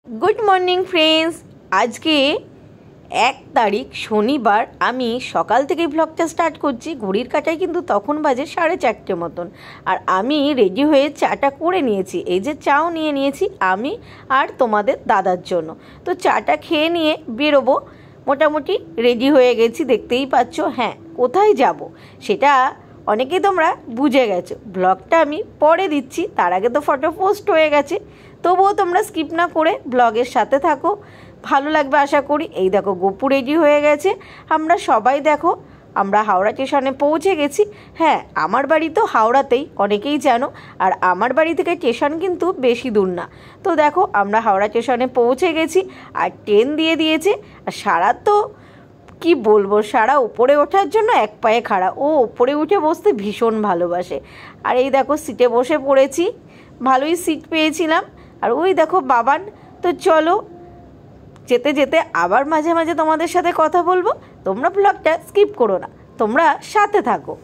Good morning friends. आज के 1 तारीख शनिवार आमी सकाल থেকে ব্লগটা স্টার্ট করছি। ঘড়ির কাঁটায় কিন্তু তখন বাজে 4:30 মতন। আর আমি রেডি হয়ে চাটা করে নিয়েছি। এই যে চাও নিয়ে নিয়েছি আমি আর তোমাদের দাদার জন্য। তো চাটা খেয়ে নিয়ে বেরোবো। মোটামুটি রেডি হয়ে গেছি, দেখতেই পাচ্ছ। হ্যাঁ, কোথায় যাব সেটা অনেকেই তোমরা বুঝে গেছো। ব্লগটা আমি পরে দিচ্ছি, তার আগে তো ফটো পোস্ট হয়ে গেছে। তবুও তোমরা স্কিপ না করে ব্লগের সাথে থাকো, ভালো লাগবে আশা করি। এই দেখো গপু রেডি হয়ে গেছে। আমরা সবাই দেখো আমরা হাওড়া স্টেশনে পৌঁছে গেছি। হ্যাঁ, আমার বাড়ি তো হাওড়াতেই, অনেকেই জানো। আর আমার বাড়ি থেকে স্টেশন কিন্তু বেশি দূর না। তো দেখো আমরা হাওড়া স্টেশনে পৌঁছে গেছি আর ট্রেন দিয়ে দিয়েছে। আর সারা তো কি বলবো, সারা উপরে ওঠার জন্য এক পায়ে খাড়া। ও উপরে উঠে বসতে ভীষণ ভালোবাসে। আর এই দেখো সিটে বসে পড়েছি, ভালোই সিট পেয়েছিলাম। আর ওই দেখো বাবান। তো চলো যেতে যেতে আবার মাঝে মাঝে তোমাদের সাথে কথা বলবো। তোমরা ব্লগটা স্কিপ করো না, তোমরা সাথে থাকো।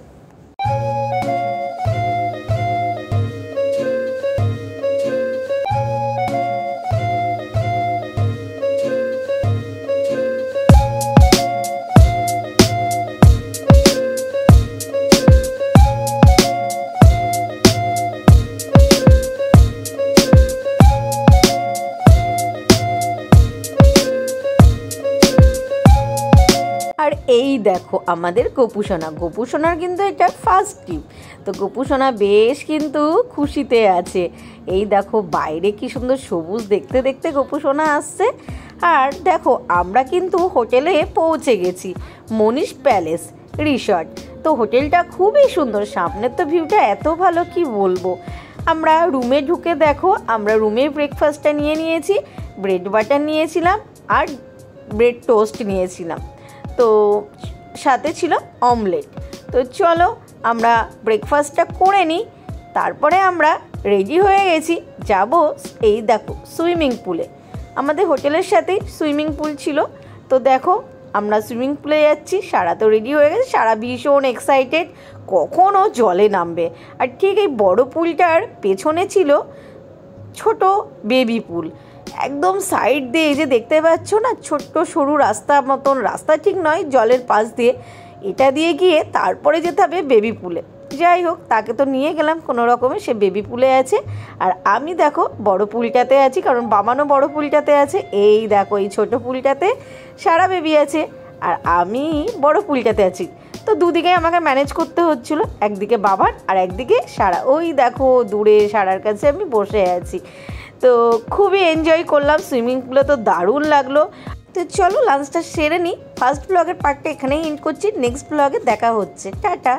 আর এই দেখো আমাদের গোপুসোনা। গোপুসোনার কিন্তু এটা ফার্স্ট ট্রিপ। তো গোপুসোনা বেশ কিন্তু খুশিতে আছে। এই দেখো বাইরে কি সুন্দর সবুজ দেখতে দেখতে গোপুসোনা আসছে। আর দেখো আমরা কিন্তু হোটেলে পৌঁছে গেছি, মনীষ প্যালেস রিসর্ট। তো হোটেলটা খুবই সুন্দর, সামনের তো ভিউটা এত ভালো কি বলবো। আমরা রুমে ঢুকে দেখো আমরা রুমে ব্রেকফাস্টটা নিয়ে নিয়েছি। ব্রেড বাটার নিয়েছিলাম আর ব্রেড টোস্ট নিয়েছিলাম। তো সাথে ছিল অমলেট। তো চলো আমরা ব্রেকফাস্টটা করে নিই, তারপরে আমরা রেডি হয়ে গেছি যাব। এই দেখো সুইমিং পুলে, আমাদের হোটেলের সাথেই সুইমিং পুল ছিল। তো দেখো আমরা সুইমিং পুলে যাচ্ছি। সারা তো রেডি হয়ে গেছে, সারা ভীষণ এক্সাইটেড কখন ও জলে নামবে। আর ঠিক এই বড় পুলটার পেছনে ছিল ছোট বেবি পুল। একদম সাইড দিয়ে এই যে দেখতে পাচ্ছ না, ছোট্ট সরু রাস্তা মতন, রাস্তা ঠিক নয়, জলের পাশ দিয়ে এটা দিয়ে গিয়ে তারপরে যেতে হবে বেবি পুলে। যাই হোক, তাকে তো নিয়ে গেলাম কোনো রকমে, সে বেবি পুলে আছে। আর আমি দেখো বড় পুলটাতে আছি, কারণ বাবানও বড় পুলটাতে আছে। এই দেখো এই ছোট পুলটাতে সারা বেবি আছে আর আমি বড় পুলটাতে আছি। তো দুদিকে আমাকে ম্যানেজ করতে হচ্ছিল, একদিকে বাবার আর একদিকে সারা। ওই দেখো দূরে সারার কাছে আমি বসে আছি। তো খুবই এনজয় করলাম সুইমিং পুলে, তো দারুণ লাগলো। তো চলো লাঞ্চটা সেরে নিই। ফার্স্ট ব্লগের পার্টটা এখানেই এন্ড করছি, নেক্সট ব্লগে দেখা হচ্ছে। টাটা।